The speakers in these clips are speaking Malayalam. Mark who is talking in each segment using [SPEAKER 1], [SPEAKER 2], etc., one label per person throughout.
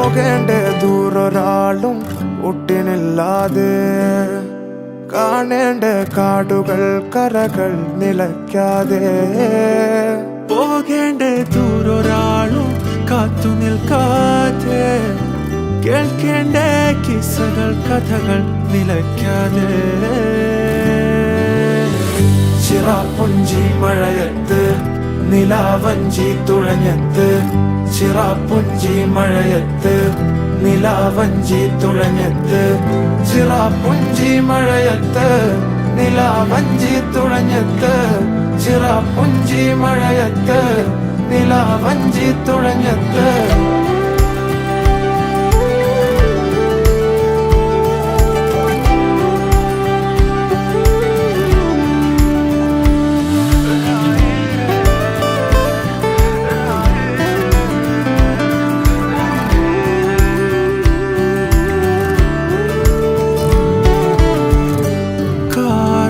[SPEAKER 1] പോകേണ്ട ദൂരൊരാളും ഒട്ടിനില്ലാതെ കാണേണ്ട കാടുകൾ കരകൾ നിലയ്ക്കാതെ
[SPEAKER 2] പോകേണ്ട ദൂരൊരാളും കാത്തു നിൽക്കാതെ കേൾക്കേണ്ട കിസ്സകൾ കഥകൾ നിലയ്ക്കാതെ
[SPEAKER 1] ചിറാപ്പുഞ്ചി മഴയത്ത് നിലാവഞ്ചി തുഴഞ്ഞത്ത് ചിറാപ്പുഞ്ചി മഴയത്ത് നിലാവഞ്ചി തുഴഞ്ഞത്ത് ചിറാപ്പുഞ്ചി മഴയത്ത് നിലാവഞ്ചി തുഴഞ്ഞത്ത് ചിറാപ്പുഞ്ചി മഴയത്ത് നിലാവഞ്ചി തുഴഞ്ഞത്ത്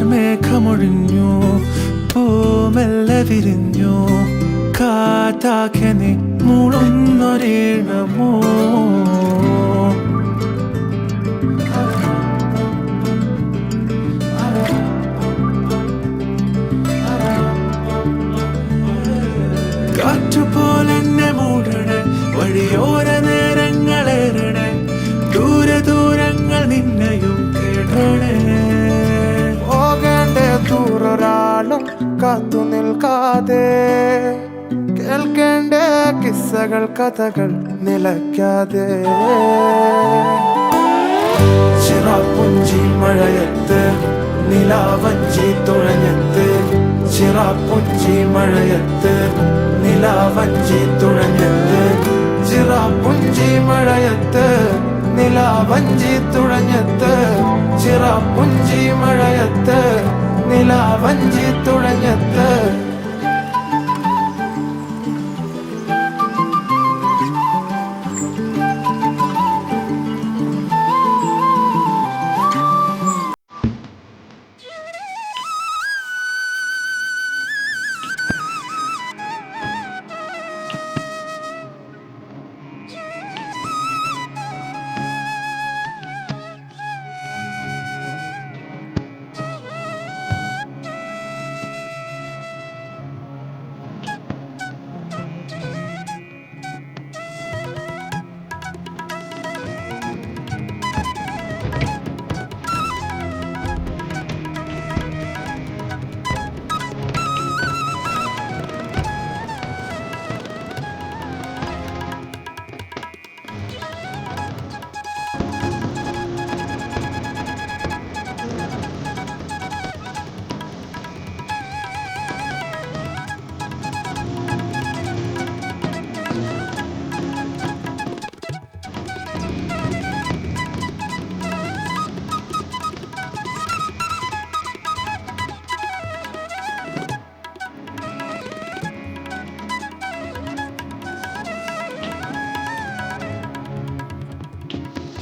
[SPEAKER 2] മേഘമൊഴിഞ്ഞു പൂമെല്ലെ വിരിഞ്ഞു കാറ്റാകെ നീ മൂളുന്നൊരീണമോ കാറ്റുപോലെന്നെ മൂടണേ വഴിയോര നേരങ്ങളേറണേ ദൂരെ ദൂരങ്ങൾ നിന്നെയും കേടണേ
[SPEAKER 1] ദൂരൊരാളും കാത്തു നിൽക്കാതെ കേൾക്കേണ്ട കിസ്സകൾ കഥകൾ നിലയ്ക്കാതെ ചിറാപ്പുഞ്ചി മഴയത്ത് നിലാവഞ്ചി തുഴഞ്ഞത്ത് ചിറാപ്പുഞ്ചി മഴയത്ത് നിലാവഞ്ചി തുഴഞ്ഞത്ത് ചിറാപ്പുഞ്ചി മഴയത്ത് നിലാവഞ്ചി തുഴഞ്ഞത്ത് ചിറാപ്പുഞ്ചി മഴയത്ത് നിലാവഞ്ചി തുഴഞ്ഞത്ത്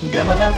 [SPEAKER 3] Gamanap